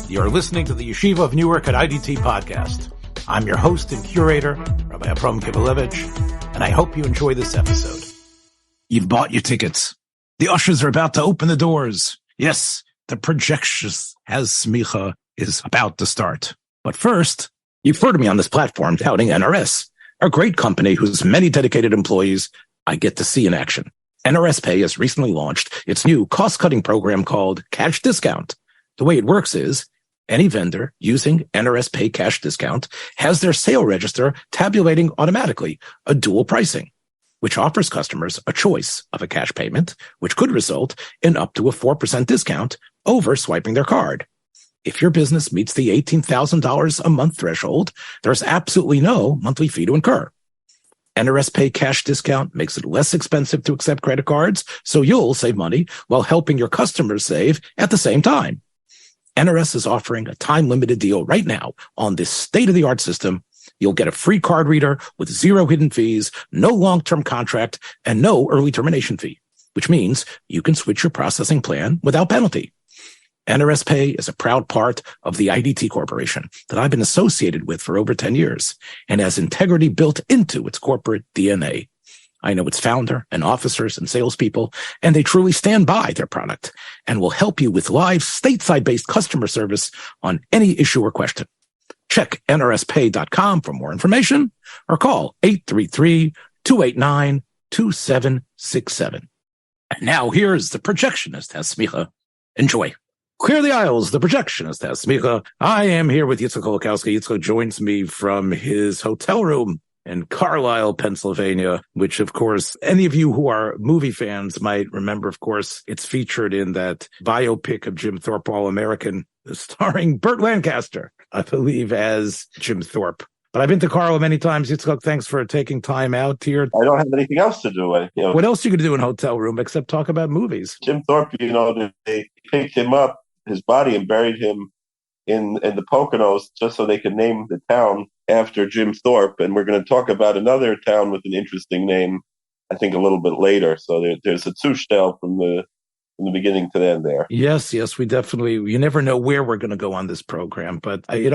You're listening to the Yeshiva of Newark at IDT podcast. I'm your host and curator, Rabbi Abram Kibalevich, and I hope you enjoy this episode. You've bought your tickets. The ushers are about to open the doors. Yes, the Projectionist has Semicha is about to start. But first, you've heard me on this platform touting NRS, a great company whose many dedicated employees I get to see in action. NRS Pay has recently launched its new cost-cutting program called Cash Discount. The way it works is any vendor using NRS Pay Cash Discount has their sale register tabulating automatically a dual pricing, which offers customers a choice of a cash payment, which could result in up to a 4% discount over swiping their card. If your business meets the $18,000 a month threshold, there's absolutely no monthly fee to incur. NRS Pay Cash Discount makes it less expensive to accept credit cards, so you'll save money while helping your customers save at the same time. NRS is offering a time-limited deal right now on this state-of-the-art system. You'll get a free card reader with zero hidden fees, no long-term contract, and no early termination fee, which means you can switch your processing plan without penalty. NRS Pay is a proud part of the IDT Corporation that I've been associated with for over 10 years and has integrity built into its corporate DNA. I know its founder and officers and salespeople, and they truly stand by their product and will help you with live stateside-based customer service on any issue or question. Check nrspay.com for more information or call 833-289-2767. And now here's the Projectionist has Semicha. Enjoy. Clear the aisles, the Projectionist has Semicha. I am here with Yitzchak Kolakowski. Yitzchak joins me from his hotel room in Carlisle, Pennsylvania, which, of course, any of you who are movie fans might remember, of course, it's featured in that biopic of Jim Thorpe, All American, starring Burt Lancaster, I believe, as Jim Thorpe. But I've been to Carlisle many times. Yitzchak, thanks for taking time out here. I don't have anything else to do. What else are you going to do in a hotel room except talk about movies? Jim Thorpe, they picked him up, his body, and buried him in the Poconos just so they could name the town after Jim Thorpe. And we're going to talk about another town with an interesting name, I think, a little bit later. So there's a Zushtel from the beginning to the end there. Yes, we definitely, you never know where we're going to go on this program, but I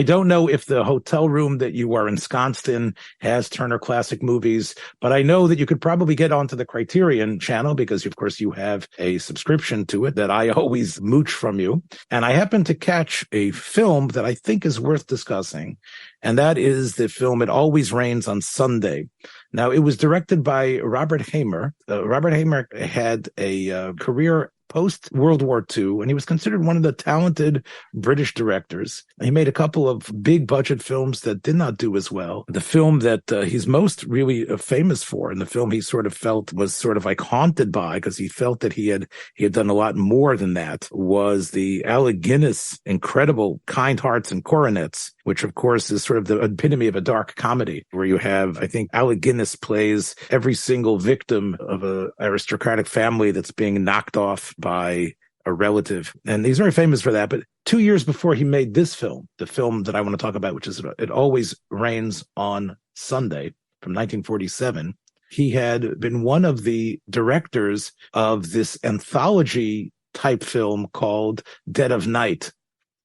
don't know if the hotel room that you are ensconced in has Turner Classic Movies, but I know that you could probably get onto the Criterion channel because of course you have a subscription to it that I always mooch from you. And I happened to catch a film that I think is worth discussing. And that is the film It Always Rains on Sunday. Now, it was directed by Robert Hamer. Robert Hamer had a career post-World War II, and he was considered one of the talented British directors. He made a couple of big-budget films that did not do as well. The film that he's most really famous for, and the film he sort of felt was sort of like haunted by, because he felt that he had done a lot more than that, was the Alec Guinness incredible Kind Hearts and Coronets, which of course is sort of the epitome of a dark comedy, where you have, I think, Alec Guinness plays every single victim of an aristocratic family that's being knocked off by a relative. And he's very famous for that. But 2 years before he made this film, the film that I want to talk about, which is It Always Rains on Sunday from 1947, he had been one of the directors of this anthology type film called Dead of Night.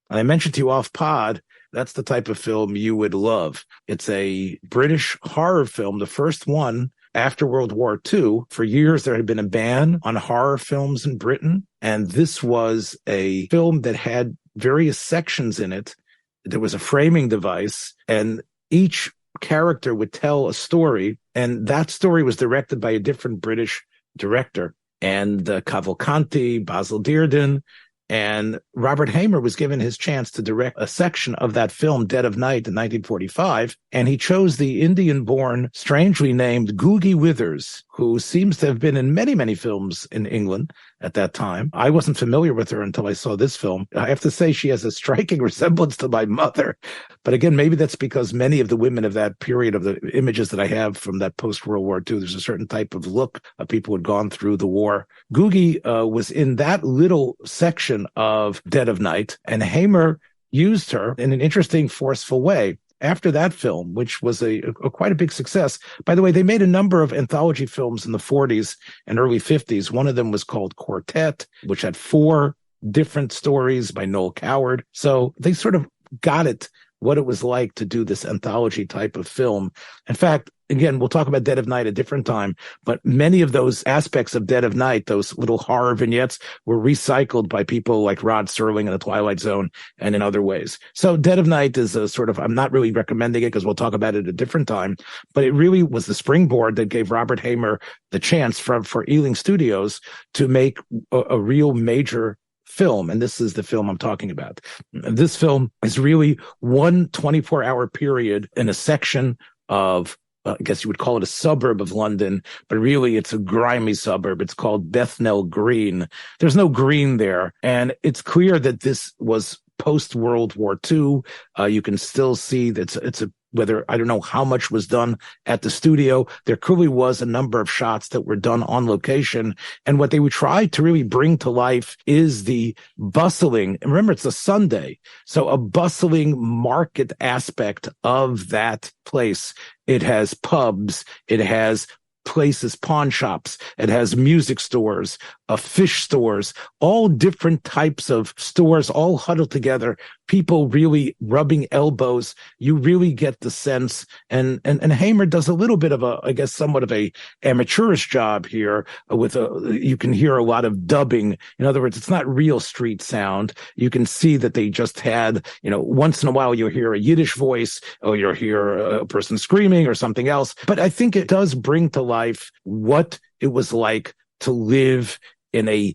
And I mentioned to you off pod, that's the type of film you would love. It's a British horror film, the first one after World War II. For years, there had been a ban on horror films in Britain, and this was a film that had various sections in it. There was a framing device, and each character would tell a story, and that story was directed by a different British director. And Cavalcanti, Basil Dearden, and Robert Hamer was given his chance to direct a section of that film, Dead of Night, in 1945, and he chose the Indian-born, strangely named Googie Withers, who seems to have been in many, many films in England at that time. I wasn't familiar with her until I saw this film. I have to say she has a striking resemblance to my mother. But again, maybe that's because many of the women of that period, of the images that I have from that post-World War II, there's a certain type of look of people who had gone through the war. Googie was in that little section of Dead of Night, and Hamer used her in an interesting, forceful way. After that film, which was a quite a big success. By the way, they made a number of anthology films in the 40s and early 50s. One of them was called Quartet, which had 4 different stories by Noel Coward. So they sort of got it, what it was like to do this anthology type of film. In fact, again, we'll talk about Dead of Night a different time, but many of those aspects of Dead of Night, those little horror vignettes, were recycled by people like Rod Serling in The Twilight Zone and in other ways. So Dead of Night is a sort of, I'm not really recommending it because we'll talk about it a different time, but it really was the springboard that gave Robert Hamer the chance for Ealing Studios to make a real major film. And this is the film I'm talking about. This film is really one 24-hour period in a section of, I guess you would call it a suburb of London, but really it's a grimy suburb. It's called Bethnal Green. There's no green there. And it's clear that this was post-World War II. You can still see that it's a whether, I don't know how much was done at the studio. There clearly was a number of shots that were done on location. And what they would try to really bring to life is the bustling, and remember, it's a Sunday, so a bustling market aspect of that place. It has pubs, it has places, pawn shops, it has music stores, fish stores, all different types of stores, all huddled together, people really rubbing elbows. You really get the sense, and Hamer does a little bit of a, I guess, somewhat of a amateurish job here with you can hear a lot of dubbing. In other words, it's not real street sound. You can see that they just had, once in a while you'll hear a Yiddish voice or you'll hear a person screaming or something else. But I think it does bring to life what it was like to live in a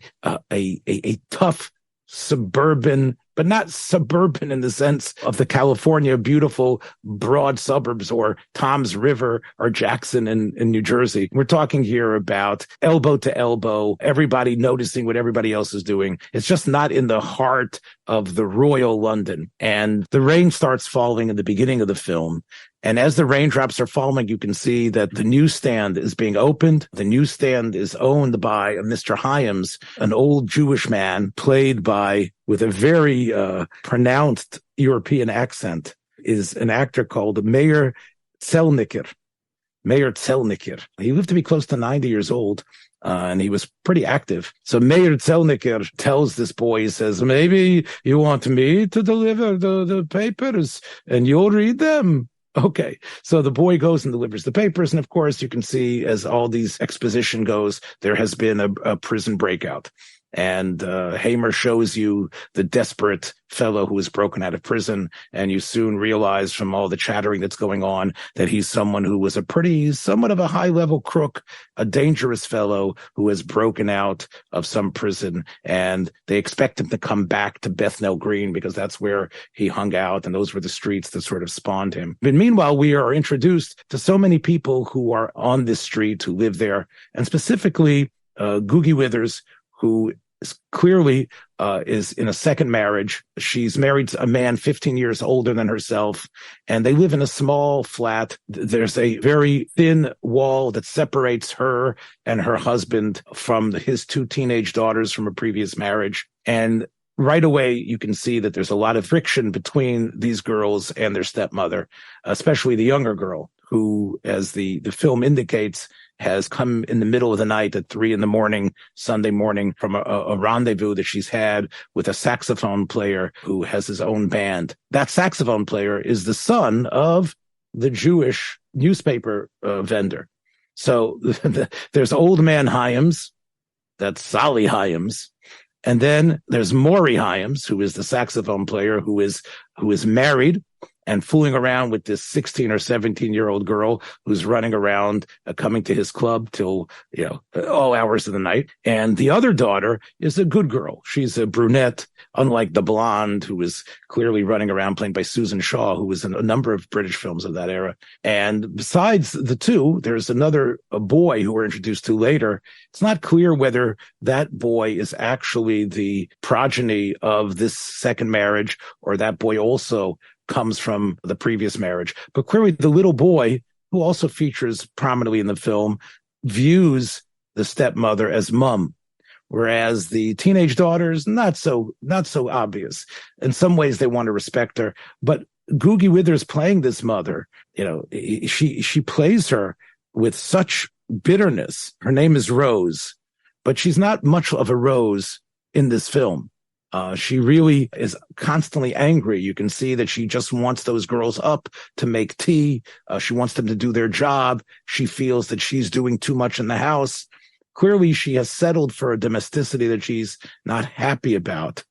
tough suburban, but not suburban in the sense of the California beautiful broad suburbs or Toms River or Jackson in New Jersey. We're talking here about elbow to elbow, everybody noticing what everybody else is doing. It's just not in the heart of the royal London. And the rain starts falling in the beginning of the film. And as the raindrops are falling, you can see that the newsstand is being opened. The newsstand is owned by Mr. Hyams, an old Jewish man played by, with a very pronounced European accent, is an actor called Meir Zelniker. Meir Zelniker. He lived to be close to 90 years old. And he was pretty active. So Meir Zelniker tells this boy, he says, maybe you want me to deliver the papers and you'll read them. Okay. So the boy goes and delivers the papers. And of course, you can see as all these exposition goes, there has been a prison breakout. And Hamer shows you the desperate fellow who is broken out of prison. And you soon realize from all the chattering that's going on that he's someone who was somewhat of a high-level crook, a dangerous fellow who has broken out of some prison. And they expect him to come back to Bethnal Green because that's where he hung out. And those were the streets that sort of spawned him. But meanwhile, we are introduced to so many people who are on this street, who live there. And specifically, Googie Withers, who clearly is in a second marriage. She's married to a man 15 years older than herself, and they live in a small flat. There's a very thin wall that separates her and her husband from his two teenage daughters from a previous marriage. And right away, you can see that there's a lot of friction between these girls and their stepmother, especially the younger girl, who, as the film indicates, has come in the middle of the night at 3 a.m, Sunday morning, from a rendezvous that she's had with a saxophone player who has his own band. That saxophone player is the son of the Jewish newspaper vendor. So there's old man Hyams, that's Sally Hyams. And then there's Maury Hyams, who is the saxophone player who is married and fooling around with this 16 or 17-year-old girl who's running around, coming to his club till, all hours of the night. And the other daughter is a good girl. She's a brunette, unlike the blonde who is clearly running around, played by Susan Shaw, who was in a number of British films of that era. And besides the two, there's a boy who we're introduced to later. It's not clear whether that boy is actually the progeny of this second marriage or that boy also comes from the previous marriage. But clearly the little boy, who also features prominently in the film, views the stepmother as mum, whereas the teenage daughters, not so obvious. In some ways they want to respect her, but Googie Withers playing this mother, she plays her with such bitterness. Her name is Rose, but she's not much of a Rose in this film. She really is constantly angry. You can see that she just wants those girls up to make tea. She wants them to do their job. She feels that she's doing too much in the house. Clearly, she has settled for a domesticity that she's not happy about.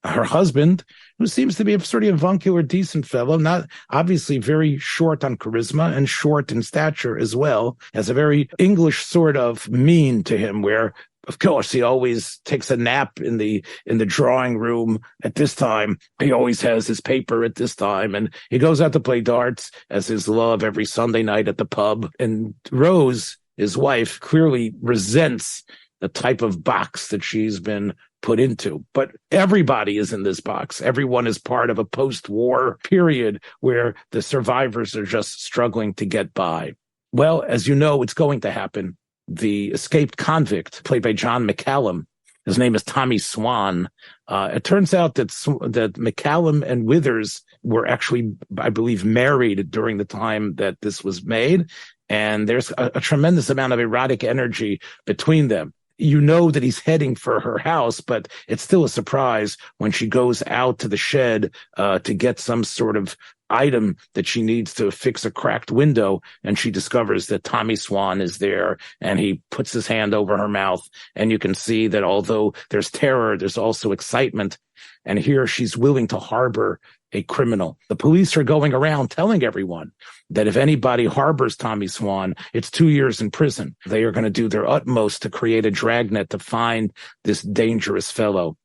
Her husband, who seems to be a sort of avuncular, decent fellow, not obviously very short on charisma and short in stature as well, has a very English sort of mean to him where, of course, he always takes a nap in the drawing room at this time. He always has his paper at this time, and he goes out to play darts as his love every Sunday night at the pub. And Rose, his wife, clearly resents the type of box that she's been put into. But everybody is in this box. Everyone is part of a post-war period where the survivors are just struggling to get by. Well, as you know, it's going to happen. The escaped convict, played by John McCallum, his name is Tommy Swan. It turns out that McCallum and Withers were actually, I believe, married during the time that this was made. And there's a tremendous amount of erotic energy between them. You know that he's heading for her house, but it's still a surprise when she goes out to the shed to get some sort of item that she needs to fix a cracked window, and she discovers that Tommy Swan is there, and he puts his hand over her mouth, and you can see that although there's terror, there's also excitement, and here she's willing to harbor a criminal. The police are going around telling everyone that if anybody harbors Tommy Swan, it's 2 years in prison. They are going to do their utmost to create a dragnet to find this dangerous fellow.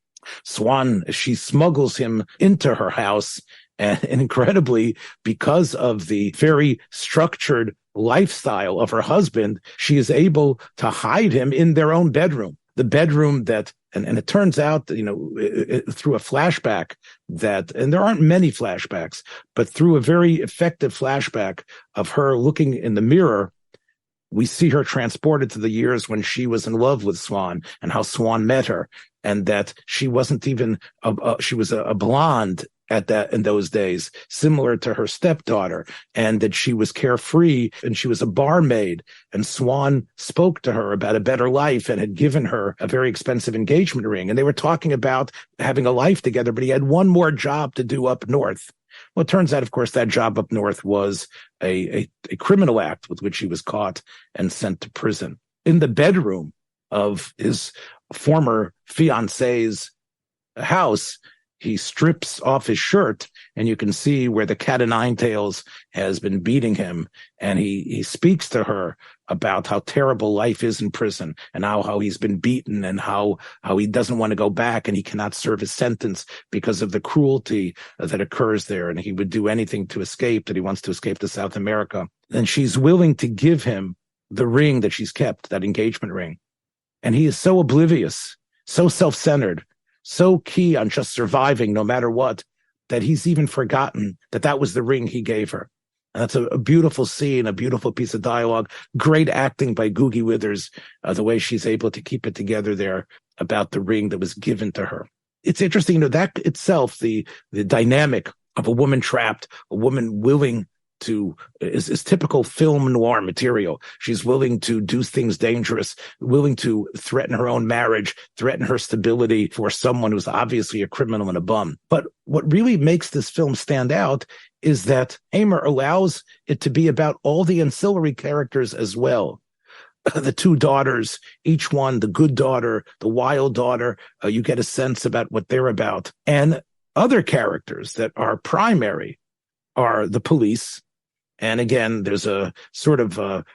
Swan, she smuggles him into her house, and incredibly, because of the very structured lifestyle of her husband, she is able to hide him in their own bedroom. The bedroom that, and it turns out, through a flashback that, and there aren't many flashbacks, but through a very effective flashback of her looking in the mirror, we see her transported to the years when she was in love with Swan and how Swan met her, and that she wasn't even, she was a blonde in those days, similar to her stepdaughter, and that she was carefree and she was a barmaid, and Swan spoke to her about a better life and had given her a very expensive engagement ring. And they were talking about having a life together, but he had one more job to do up north. Well, it turns out, of course, that job up north was a criminal act with which he was caught and sent to prison. In the bedroom of his former fiance's house, he strips off his shirt, and you can see where the cat o' nine tails has been beating him. And he speaks to her about how terrible life is in prison, and how he's been beaten, and how he doesn't want to go back, and he cannot serve his sentence because of the cruelty that occurs there. And he would do anything to escape, that he wants to escape to South America. And she's willing to give him the ring that she's kept, that engagement ring. And he is so oblivious, so self-centered, so key on just surviving no matter what, that he's even forgotten that that was the ring he gave her. And that's a beautiful scene, a beautiful piece of dialogue, great acting by Googie Withers, the way she's able to keep it together there about the ring that was given to her. It's interesting, that itself, the dynamic of a woman trapped, a woman willing to, is typical film noir material. She's willing to do things dangerous, willing to threaten her own marriage, threaten her stability for someone who's obviously a criminal and a bum. But what really makes this film stand out is that Hamer allows it to be about all the ancillary characters as well. The two daughters, each one, the good daughter, the wild daughter, you get a sense about what they're about. And other characters that are primary are the police. And again, there's a sort of a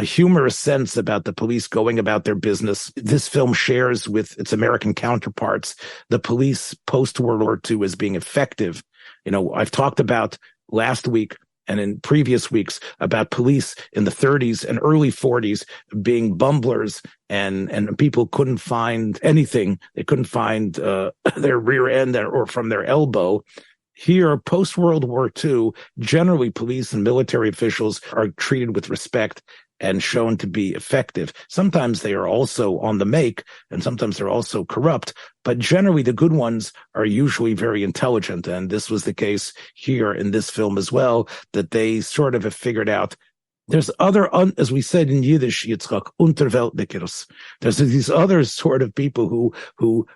humorous sense about the police going about their business. This film shares with its American counterparts the police post-World War II as being effective. I've talked about last week and in previous weeks about police in the 30s and early 40s being bumblers, and people couldn't find anything. They couldn't find their rear end or from their elbow. Here, post-World War II, generally police and military officials are treated with respect and shown to be effective. Sometimes they are also on the make, and sometimes they're also corrupt, but generally the good ones are usually very intelligent. And this was the case here in this film as well, that they sort of have figured out there's other, as we said in Yiddish, Yitzchak, Unterweltnikers. There's these other sort of people who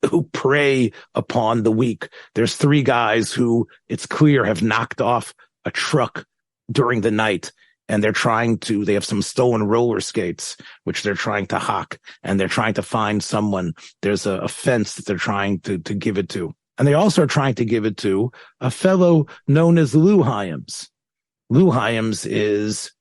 who prey upon the weak. There's three guys who, it's clear, have knocked off a truck during the night, and they have some stolen roller skates, which they're trying to hawk, and they're trying to find someone. There's a fence that they're trying to give it to. And they also are trying to give it to a fellow known as Lou Hyams. Lou Hyams is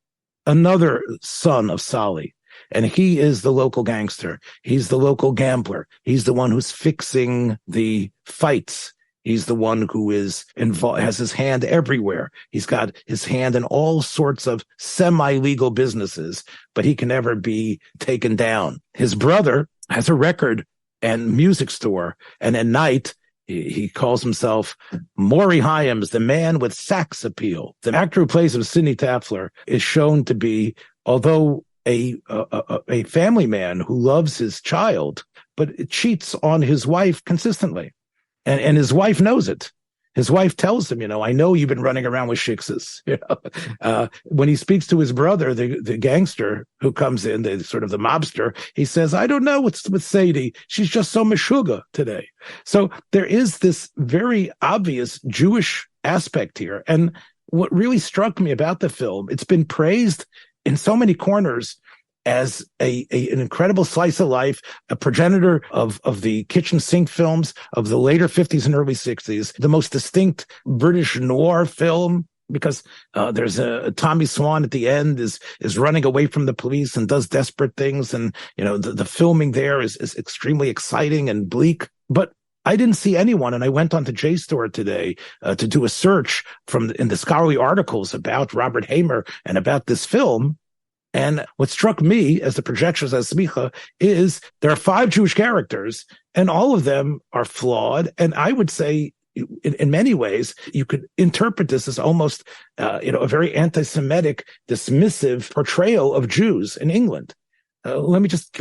another son of Sally, and he is the local gangster. He's the local gambler. He's the one who's fixing the fights. He's the one who is involved, has his hand everywhere. He's got his hand in all sorts of semi-legal businesses, but he can never be taken down. His brother has a record and music store, and at night, he calls himself Maury Hyams, the man with sax appeal. The actor who plays him, Sidney Taffler, is shown to be, although a family man who loves his child, but cheats on his wife consistently. And his wife knows it. His wife tells him, I know you've been running around with shiksas. When he speaks to his brother, the gangster who comes in, the sort of the mobster, he says, I don't know what's with Sadie. She's just so meshuggah today. So there is this very obvious Jewish aspect here. And what really struck me about the film, it's been praised in so many corners as an incredible slice of life, a progenitor of the kitchen sink films of the later 50s and early 60s, the most distinct British noir film, because there's a Tommy Swan at the end is running away from the police and does desperate things. And, the filming there is extremely exciting and bleak. But I didn't see anyone, and I went on to JSTOR today to do a search in the scholarly articles about Robert Hamer and about this film. And what struck me as the projectionist, as Semicha, is there are 5 Jewish characters, and all of them are flawed. And I would say, in many ways, you could interpret this as almost, a very anti-Semitic, dismissive portrayal of Jews in England. Let me just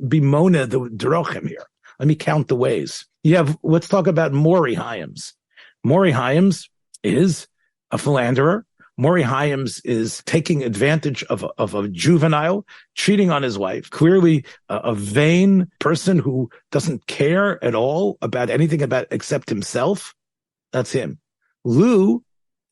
bemoan the derochem here. Let me count the ways. Let's talk about Maury Hyams. Maury Hyams is a philanderer. Maury Hyams is taking advantage of a juvenile, cheating on his wife, clearly a vain person who doesn't care at all about anything except himself. That's him. Lou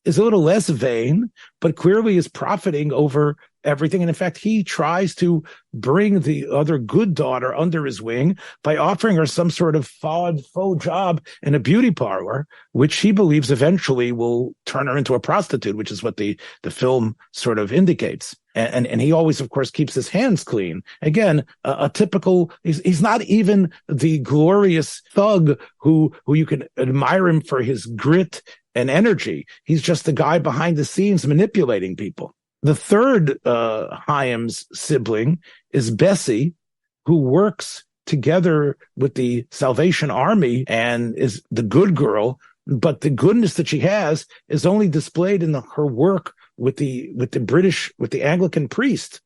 is a little less vain, but clearly is profiting over everything. And in fact, he tries to bring the other good daughter under his wing by offering her some sort of faux job in a beauty parlor, which he believes eventually will turn her into a prostitute, which is what the film sort of indicates. And he always, of course, keeps his hands clean. Again, a typical, he's not even the glorious thug who you can admire him for his grit and energy. He's just the guy behind the scenes manipulating people. The third Hyams sibling is Bessie, who works together with the Salvation Army and is the good girl. But the goodness that she has is only displayed in her work with the Anglican priest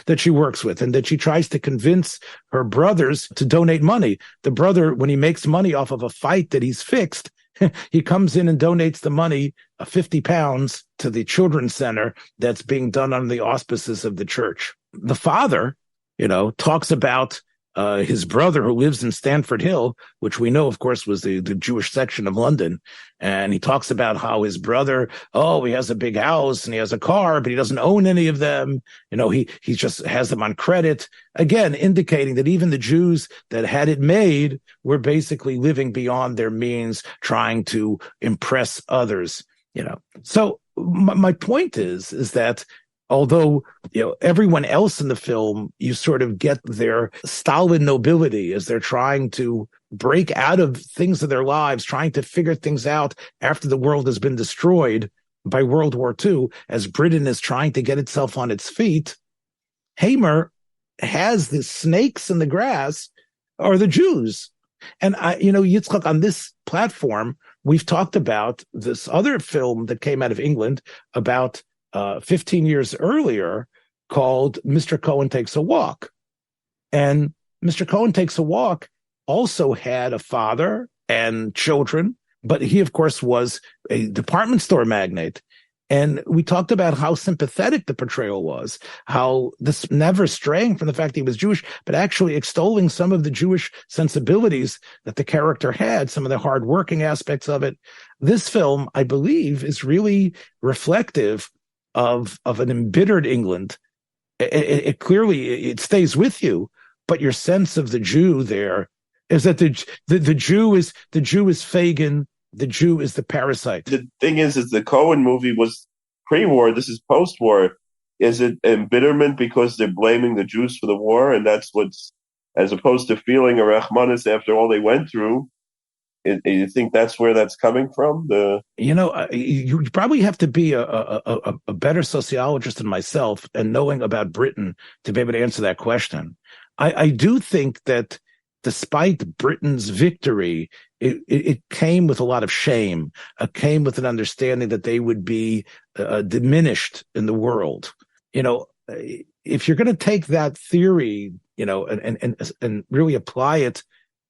that she works with, and that she tries to convince her brothers to donate money. The brother, when he makes money off of a fight that he's fixed, he comes in and donates the money, 50 pounds, to the children's center that's being done under the auspices of the church. The father, talks about his brother who lives in Stamford Hill, which we know, of course, was the Jewish section of London. And he talks about how his brother, he has a big house and he has a car, but he doesn't own any of them. He just has them on credit. Again, indicating that even the Jews that had it made were basically living beyond their means, trying to impress others, So my point is that although, everyone else in the film, you sort of get their Stalin nobility as they're trying to break out of things of their lives, trying to figure things out after the world has been destroyed by World War II, as Britain is trying to get itself on its feet. Hamer has the snakes in the grass are the Jews. And Yitzchak, on this platform, we've talked about this other film that came out of England about 15 years earlier called Mr. Cohen Takes a Walk. And Mr. Cohen Takes a Walk also had a father and children, but he, of course, was a department store magnate. And we talked about how sympathetic the portrayal was, how this never straying from the fact that he was Jewish, but actually extolling some of the Jewish sensibilities that the character had, some of the hardworking aspects of it. This film, I believe, is really reflective of an embittered England. It clearly, it stays with you, but your sense of the Jew there is that the Jew is Fagin. The Jew is the parasite. The thing is the Cohen movie was pre-war. This is post-war. Is it embitterment because they're blaming the Jews for the war, and that's what's, as opposed to feeling a Rachmanis after all they went through? You think that's where that's coming from? You probably have to be a better sociologist than myself and knowing about Britain to be able to answer that question. I do think that despite Britain's victory, it came with a lot of shame. It came with an understanding that they would be diminished in the world. If you're going to take that theory, and really apply it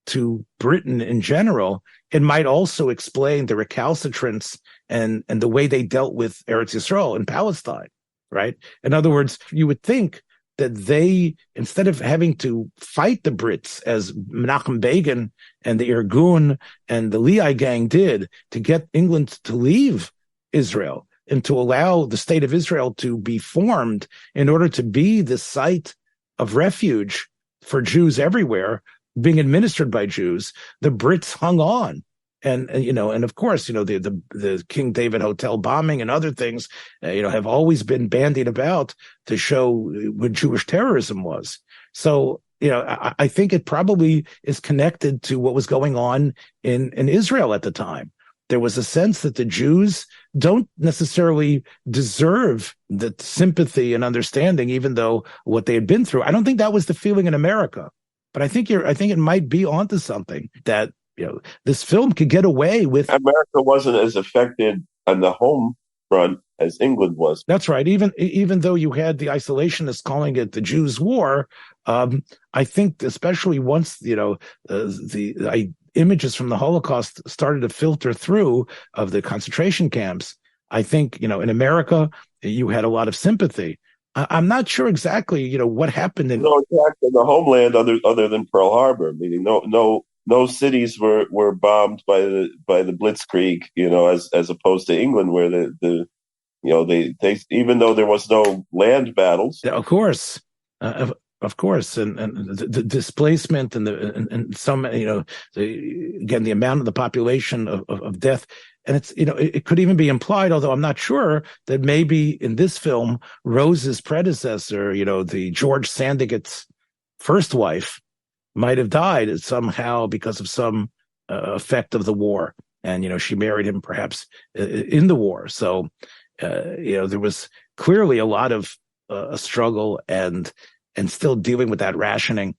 to Britain in general, it might also explain the recalcitrance and the way they dealt with Eretz Yisrael in Palestine, right? In other words, you would think that they, instead of having to fight the Brits as Menachem Begin and the Irgun and the Lehi gang did to get England to leave Israel and to allow the state of Israel to be formed in order to be the site of refuge for Jews everywhere, being administered by Jews, the Brits hung on. And of course, the King David Hotel bombing and other things, have always been bandied about to show what Jewish terrorism was. So, I think it probably is connected to what was going on in Israel at the time. There was a sense that the Jews don't necessarily deserve the sympathy and understanding, even though what they had been through. I don't think that was the feeling in America, but I think it might be onto something that, this film could get away with. America wasn't as affected on the home front as England was. That's right. Even though you had the isolationists calling it the Jews' war, I think especially once the images from the Holocaust started to filter through of the concentration camps, I think in America you had a lot of sympathy. I'm not sure exactly what happened in the homeland other than Pearl Harbor, meaning no cities were bombed by the Blitzkrieg, as opposed to England, where they even though there was no land battles. Of course, and the displacement and some again the amount of the population of death, and it's it could even be implied, although I'm not sure, that maybe in this film Rose's predecessor, the George Sandiget's first wife, might have died somehow because of some effect of the war. And, she married him perhaps in the war. So, there was clearly a lot of a struggle and still dealing with that rationing.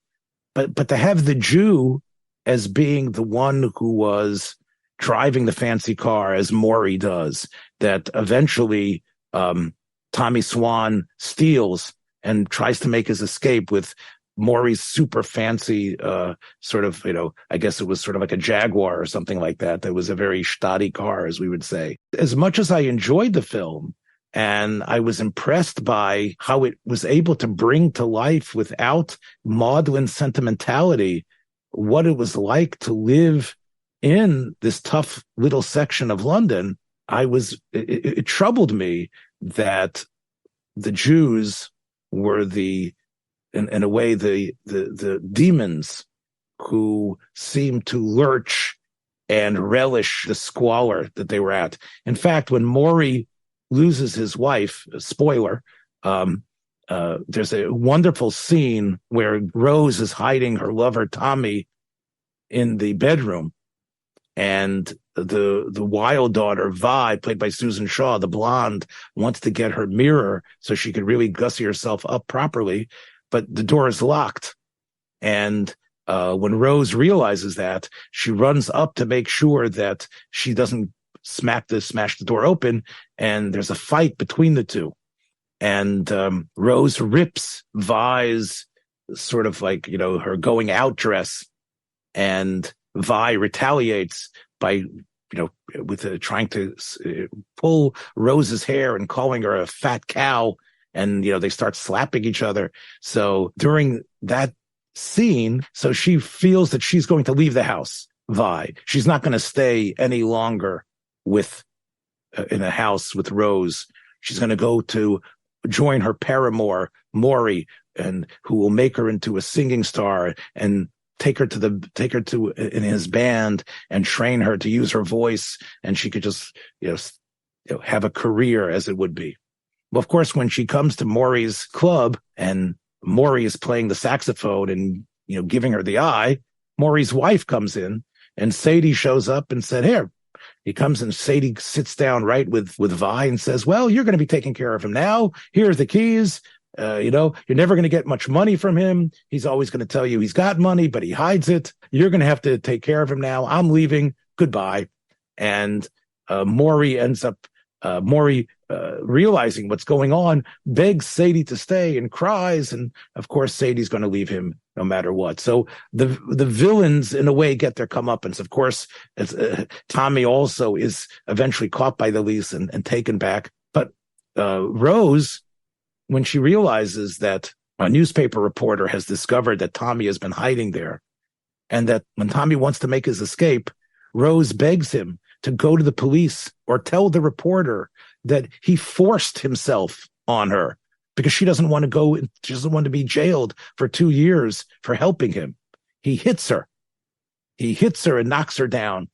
But to have the Jew as being the one who was driving the fancy car, as Maury does, that eventually Tommy Swan steals and tries to make his escape with Maury's super fancy sort of, I guess it was sort of like a Jaguar or something like that. That was a very shoddy car, as we would say. As much as I enjoyed the film and I was impressed by how it was able to bring to life without maudlin sentimentality what it was like to live in this tough little section of London, it troubled me that the Jews were in a way, the demons who seemed to lurch and relish the squalor that they were at. In fact, when Maury loses his wife, spoiler, there's a wonderful scene where Rose is hiding her lover Tommy in the bedroom, and the wild daughter Vi, played by Susan Shaw, the blonde, wants to get her mirror so she could really gussy herself up properly. But the door is locked. And when Rose realizes that, she runs up to make sure that she doesn't smash the door open. And there's a fight between the two. And Rose rips Vi's sort of like, her going out dress. And Vi retaliates by, with trying to pull Rose's hair and calling her a fat cow. And, they start slapping each other. So during that scene, so she feels that she's going to leave the house, Vi. She's not going to stay any longer in a house with Rose. She's going to go to join her paramour, Maury, and who will make her into a singing star and take her to in his band and train her to use her voice. And she could just, have a career as it would be. Well, of course, when she comes to Maury's club and Maury is playing the saxophone and, giving her the eye, Maury's wife comes in and Sadie shows up and said, here. He comes and Sadie sits down right with Vi and says, well, you're going to be taking care of him now. Here's the keys. You're never going to get much money from him. He's always going to tell you he's got money, but he hides it. You're going to have to take care of him now. I'm leaving. Goodbye. And Maury realizing what's going on, begs Sadie to stay and cries. And of course, Sadie's going to leave him no matter what. So the villains, in a way, get their comeuppance. Of course, Tommy also is eventually caught by the police and taken back. But Rose, when she realizes that a newspaper reporter has discovered that Tommy has been hiding there, and that when Tommy wants to make his escape, Rose begs him to go to the police or tell the reporter that he forced himself on her because she doesn't want to go. She doesn't want to be jailed for 2 years for helping him. He hits her. And knocks her down.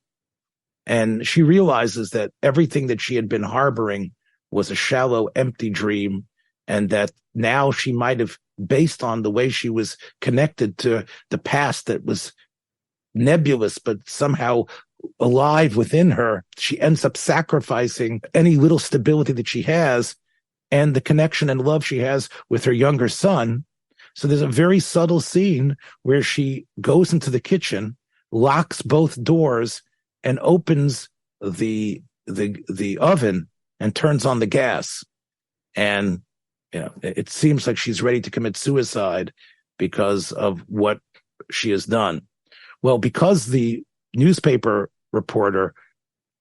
And she realizes that everything that she had been harboring was a shallow, empty dream. And that now she might have, based on the way she was connected to the past that was nebulous, but somehow alive within her, she ends up sacrificing any little stability that she has and the connection and love she has with her younger son. So there's a very subtle scene where she goes into the kitchen, locks both doors, and opens the oven and turns on the gas. And it seems like she's ready to commit suicide because of what she has done. Well, because the newspaper reporter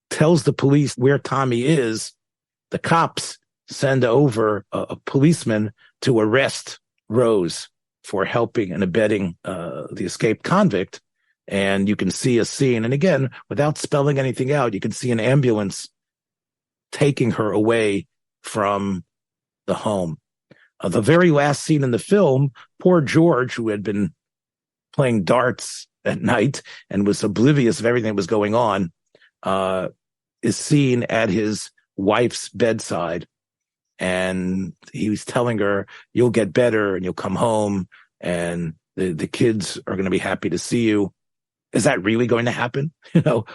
tells the police where Tommy is, the cops send over a policeman to arrest Rose for helping and abetting the escaped convict. And you can see a scene, and again, without spelling anything out, you can see an ambulance taking her away from the home. The very last scene in the film, poor George, who had been playing darts at night and was oblivious of everything that was going on, is seen at his wife's bedside. And he was telling her, you'll get better and you'll come home and the kids are going to be happy to see you. Is that really going to happen?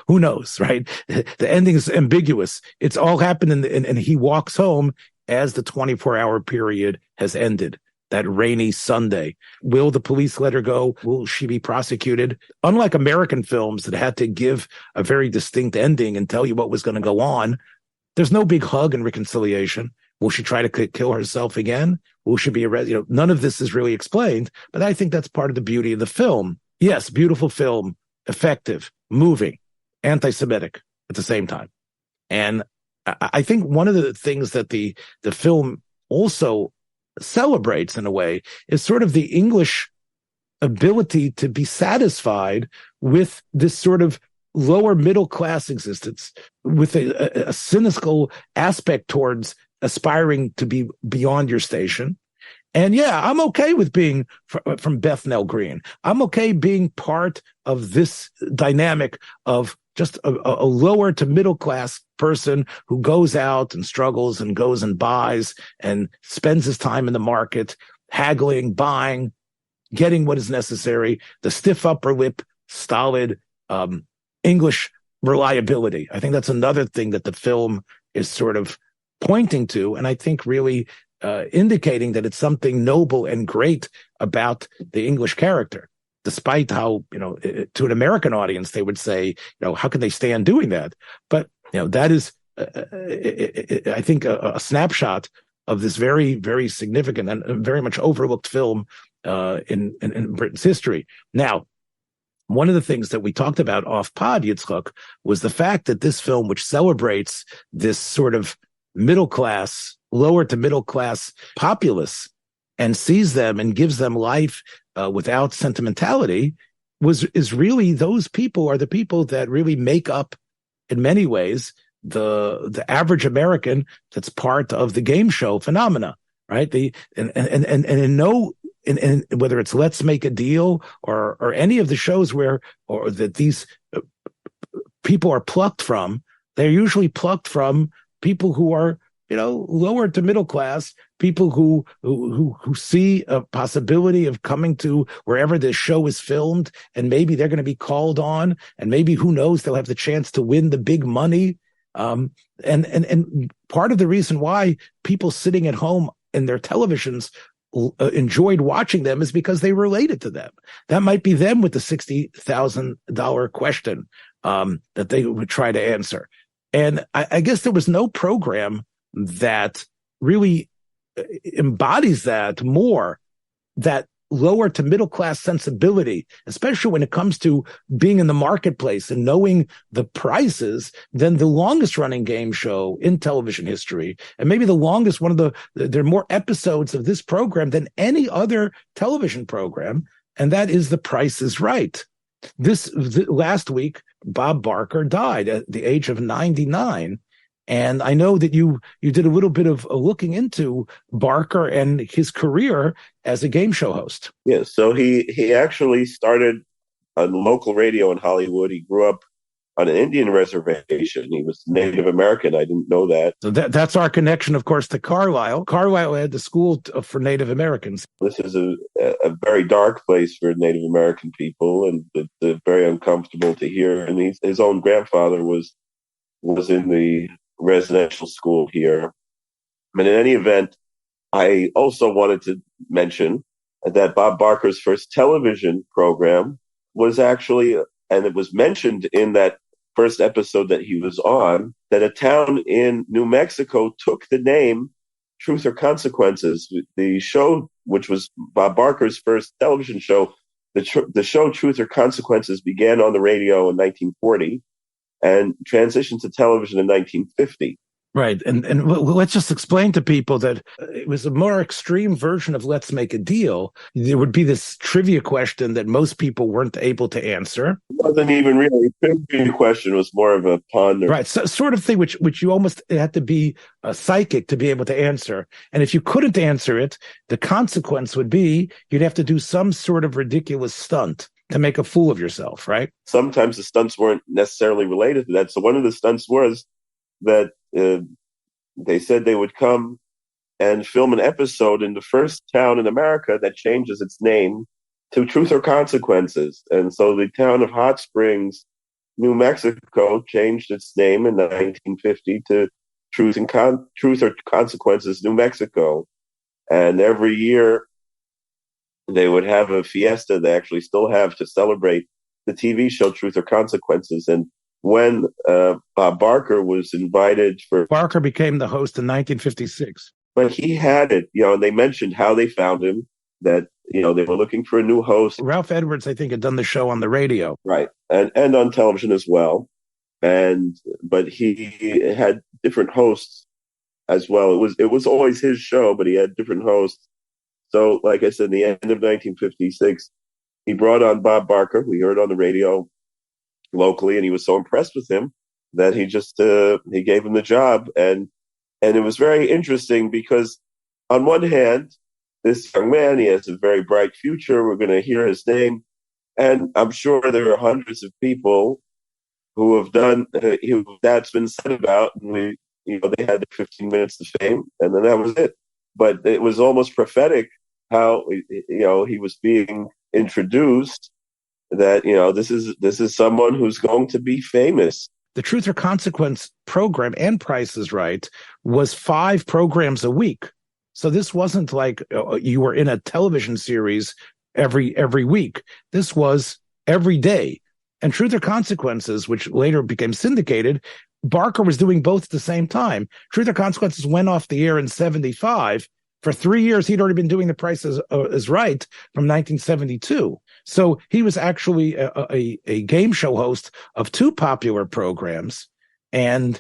Who knows, right? The ending is ambiguous. It's all happened and he walks home as the 24-hour period has ended. That rainy Sunday. Will the police let her go? Will she be prosecuted? Unlike American films that had to give a very distinct ending and tell you what was going to go on, there's no big hug and reconciliation. Will she try to kill herself again? Will she be arrested? None of this is really explained, but I think that's part of the beauty of the film. Yes, beautiful film, effective, moving, anti-Semitic at the same time. And I think one of the things that the film also celebrates in a way is sort of the English ability to be satisfied with this sort of lower middle class existence, with a cynical aspect towards aspiring to be beyond your station. And yeah, I'm okay with being from Bethnal Green. I'm okay being part of this dynamic of just a lower to middle class person who goes out and struggles and goes and buys and spends his time in the market, haggling, buying, getting what is necessary, the stiff upper lip, stolid English reliability. I think that's another thing that the film is sort of pointing to, and I think really indicating that it's something noble and great about the English character. Despite how, to an American audience, they would say, how can they stand doing that? But, that is, I think, a snapshot of this very, very significant and very much overlooked film in Britain's history. Now, one of the things that we talked about off pod, Yitzchak, was the fact that this film, which celebrates this sort of middle class, lower to middle class populace and sees them and gives them life without sentimentality, is really, those people are the people that really make up, in many ways, the average American that's part of the game show phenomena, right? And whether it's Let's Make a Deal or any of the shows or that these people are plucked from, they're usually plucked from people who are, lower to middle class, people who see a possibility of coming to wherever this show is filmed, and maybe they're going to be called on, and maybe, who knows, they'll have the chance to win the big money. And part of the reason why people sitting at home in their televisions enjoyed watching them is because they related to them. That might be them with the $60,000 question that they would try to answer. And I guess there was no program that really embodies that more, that lower to middle class sensibility, especially when it comes to being in the marketplace and knowing the prices, than the longest running game show in television history. And maybe the longest there are more episodes of this program than any other television program. And that is The Price is Right. Last week, Bob Barker died at the age of 99. And I know that you did a little bit of looking into Barker and his career as a game show host. Yeah, so he actually started on local radio in Hollywood. He grew up on an Indian reservation. He was Native American. I didn't know that. So that's our connection, of course, to Carlisle. Carlisle had the school for Native Americans. This is a very dark place for Native American people, and it's very uncomfortable to hear. And his own grandfather was in the residential school here. But in any event, I also wanted to mention that Bob Barker's first television program was actually, and it was mentioned in that first episode that he was on, that a town in New Mexico took the name Truth or Consequences. The show, which was Bob Barker's first television show, the show Truth or Consequences began on the radio in 1940 and transitioned to television in 1950. Right. And let's just explain to people that it was a more extreme version of Let's Make a Deal. There would be this trivia question that most people weren't able to answer. It wasn't even really a trivia question. It was more of a pun. Right. So, sort of thing which you almost had to be a psychic to be able to answer. And if you couldn't answer it, the consequence would be you'd have to do some sort of ridiculous stunt to make a fool of yourself, right? Sometimes the stunts weren't necessarily related to that. So one of the stunts was that they said they would come and film an episode in the first town in America that changes its name to Truth or Consequences. And so the town of Hot Springs, New Mexico, changed its name in 1950 to Truth or Consequences, New Mexico. And every year they would have a fiesta they actually still have to celebrate the TV show Truth or Consequences. And when Bob Barker was invited Barker became the host in 1956. But he had it, and they mentioned how they found him, that, they were looking for a new host. Ralph Edwards, I think, had done the show on the radio. Right. And on television as well. But he had different hosts as well. It was always his show, but he had different hosts. So, like I said, in the end of 1956, he brought on Bob Barker. We heard on the radio locally, and he was so impressed with him that he just he gave him the job. And it was very interesting because, on one hand, this young man, he has a very bright future. We're going to hear his name, and I'm sure there are hundreds of people who have done who that's been said about, and they had 15 minutes of fame, and then that was it. But it was almost prophetic how he was being introduced, that this is someone who's going to be famous. The Truth or Consequence program and Price is Right was 5 programs a week. So this wasn't like you were in a television series every week. This was every day. And Truth or Consequences, which later became syndicated, Barker was doing both at the same time. Truth or Consequences went off the air in 1975. For 3 years, he'd already been doing The Price is Right from 1972. So he was actually a game show host of two popular programs. And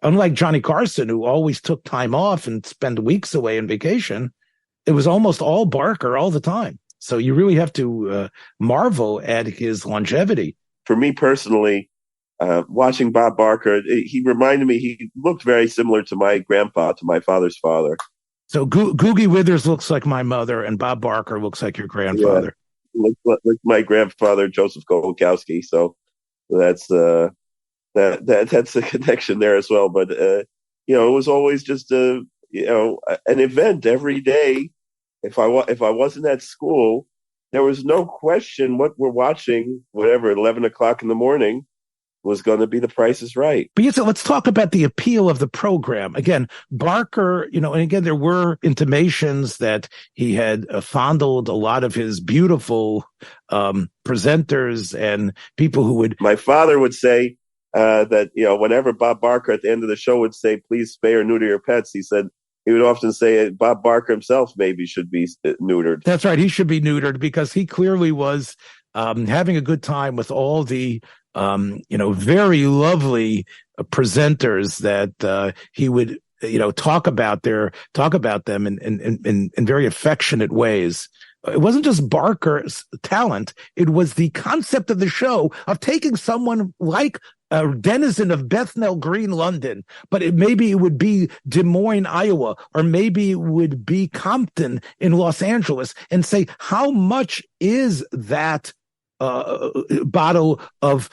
unlike Johnny Carson, who always took time off and spent weeks away on vacation, it was almost all Barker all the time. So you really have to marvel at his longevity. For me personally, watching Bob Barker, he reminded me, he looked very similar to my grandpa, to my father's father. So Googie Withers looks like my mother, and Bob Barker looks like your grandfather. Yeah, like my grandfather, Joseph Golokowski. So that's that's a connection there as well. But it was always just an event every day. If I wasn't at school, there was no question what we're watching. Whatever, 11 o'clock in the morning was going to be The Price is Right. But yes, let's talk about the appeal of the program. Again, Barker, and again, there were intimations that he had fondled a lot of his beautiful presenters and people who would. My father would say that, whenever Bob Barker at the end of the show would say, please spay or neuter your pets, he would often say Bob Barker himself maybe should be neutered. That's right. He should be neutered because he clearly was having a good time with all the very lovely presenters that he would, talk about them in very affectionate ways. It wasn't just Barker's talent. It was the concept of the show of taking someone like a denizen of Bethnal Green, London, but maybe it would be Des Moines, Iowa, or maybe it would be Compton in Los Angeles, and say, how much is that bottle of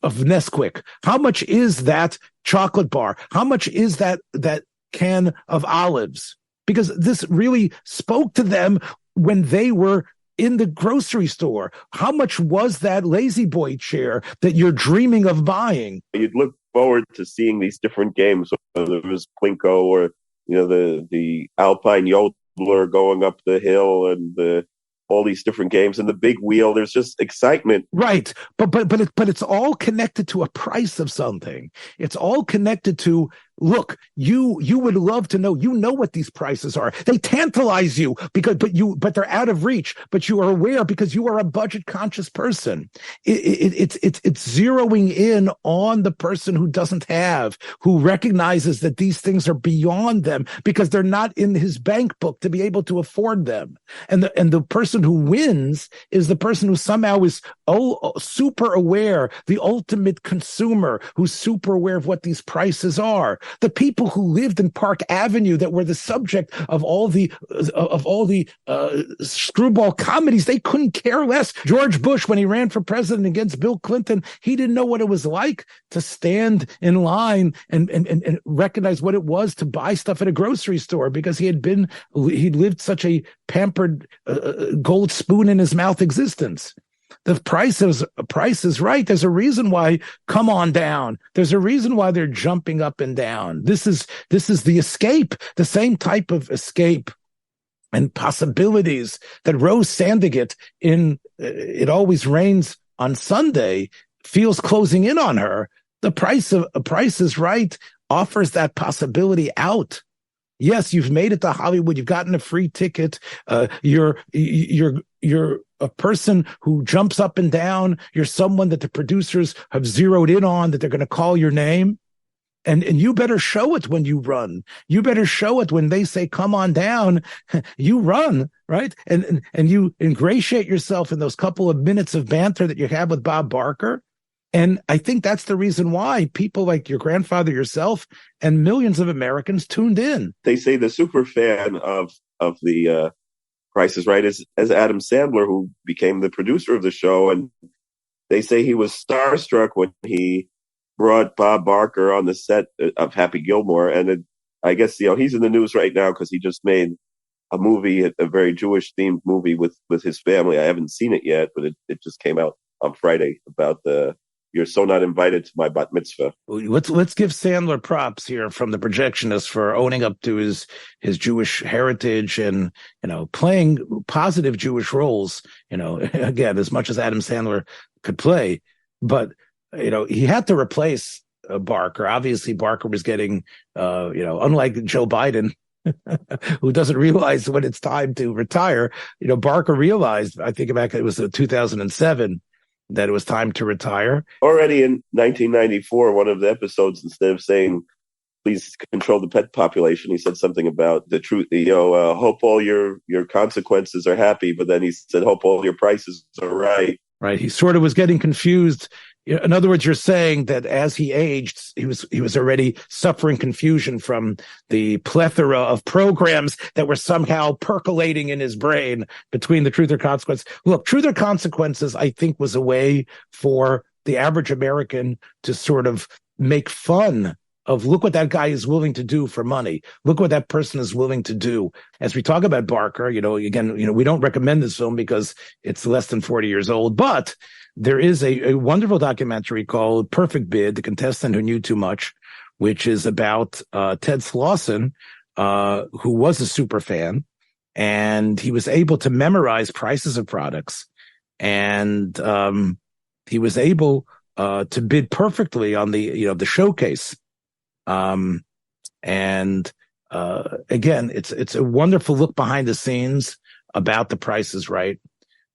Nesquik? How much is that chocolate bar? How much is that can of olives? Because this really spoke to them when they were in the grocery store. How much was that Lazy Boy chair that you're dreaming of buying? You'd look forward to seeing these different games, whether it was Plinko or the Alpine Yodeler going up the hill and all these different games and the big wheel. There's just excitement. Right. But it's all connected to a price of something. It's all connected to, look, you would love to know, what these prices are. They tantalize you but they're out of reach, but you are aware because you are a budget conscious person. It's zeroing in on the person who doesn't have, who recognizes that these things are beyond them because they're not in his bank book to be able to afford them. And the person who wins is the person who somehow is super aware, the ultimate consumer who's super aware of what these prices are. The people who lived in Park Avenue that were the subject of all the screwball comedies, they couldn't care less. George Bush, when he ran for president against Bill Clinton, he didn't know what it was like to stand in line and recognize what it was to buy stuff at a grocery store because he'd lived such a pampered gold spoon in his mouth existence. The price is right. There's a reason why Come On Down. There's a reason why they're jumping up and down. This is the escape, the same type of escape and possibilities that Rose Sandiget in It Always Rains on Sunday feels closing in on her. The Price is Right offers that possibility out. Yes, you've made it to Hollywood. You've gotten a free ticket. You're a person who jumps up and down. You're someone that the producers have zeroed in on, that they're going to call your name. And you better show it when you run. You better show it when they say, come on down. You run, right? And you ingratiate yourself in those couple of minutes of banter that you have with Bob Barker. And I think that's the reason why people like your grandfather, yourself, and millions of Americans tuned in. They say the super fan of the Price is Right is Adam Sandler, who became the producer of the show. And they say he was starstruck when he brought Bob Barker on the set of Happy Gilmore. And I guess, he's in the news right now because he just made a movie, a very Jewish themed movie with his family. I haven't seen it yet, but it just came out on Friday about You're So Not Invited to My Bat Mitzvah. Let's give Sandler props here from the Projectionist for owning up to his Jewish heritage and, playing positive Jewish roles, again, as much as Adam Sandler could play. But, he had to replace Barker. Obviously, Barker was getting, unlike Joe Biden, who doesn't realize when it's time to retire. Barker realized, I think back, it was 2007, that it was time to retire. Already in 1994, one of the episodes, instead of saying, please control the pet population, he said something about the truth, hope all your consequences are happy, but then he said, hope all your prices are right. Right. He sort of was getting confused. In other words, you're saying that as he aged, he was already suffering confusion from the plethora of programs that were somehow percolating in his brain between the truth or consequence. Look, truth or consequences, I think, was a way for the average American to sort of make fun of, look what that guy is willing to do for money. Look what that person is willing to do. As we talk about Barker, again, we don't recommend this film because it's less than 40 years old, but there is a wonderful documentary called Perfect Bid, The Contestant Who Knew Too Much, which is about Ted Slauson, who was a super fan, and he was able to memorize prices of products, and he was able to bid perfectly on the showcase. Again, it's a wonderful look behind the scenes about The Price is Right.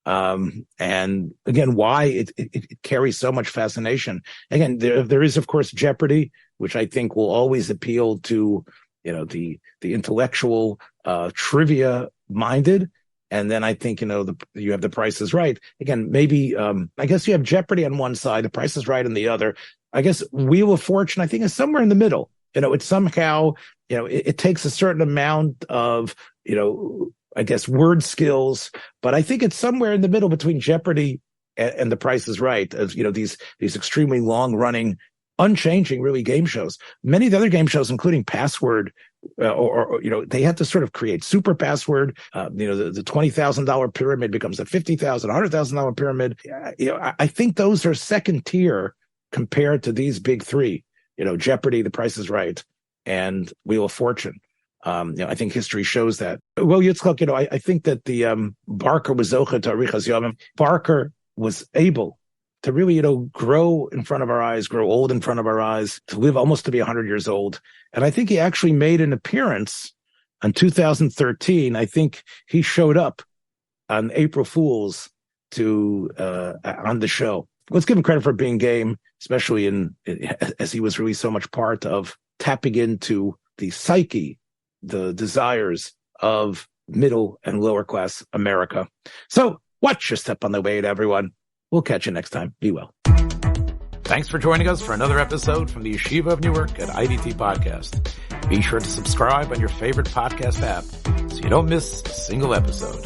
And again, why it carries so much fascination. Again, there is, of course, Jeopardy, which I think will always appeal to, the intellectual, trivia minded. And then I think, you have The Price is Right. Again, maybe, I guess you have Jeopardy on one side, The Price is Right on the other. I guess Wheel of Fortune, I think, is somewhere in the middle. It's somehow, it takes a certain amount of, I guess, word skills, but I think it's somewhere in the middle between Jeopardy and The Price is Right, as, these extremely long running, unchanging, really, game shows. Many of the other game shows, including Password, or they have to sort of create super password. The $20,000 pyramid becomes a $50,000, $100,000 pyramid. I think those are second tier compared to these big three, Jeopardy, The Price is Right, and Wheel of Fortune. I think history shows that. Well, Yitzchak, I think that the Barker was Zocha to Arichas Yomim. Barker was able to really, grow in front of our eyes, grow old in front of our eyes, to live almost to be 100 years old. And I think he actually made an appearance in 2013. I think he showed up on April Fool's on the show. Let's give him credit for being game, especially as he was really so much part of tapping into the psyche, the desires of middle and lower class America. So watch your step on the way, everyone. We'll catch you next time. Be well. Thanks for joining us for another episode from the Yeshiva of Newark at IDT Podcast. Be sure to subscribe on your favorite podcast app so you don't miss a single episode.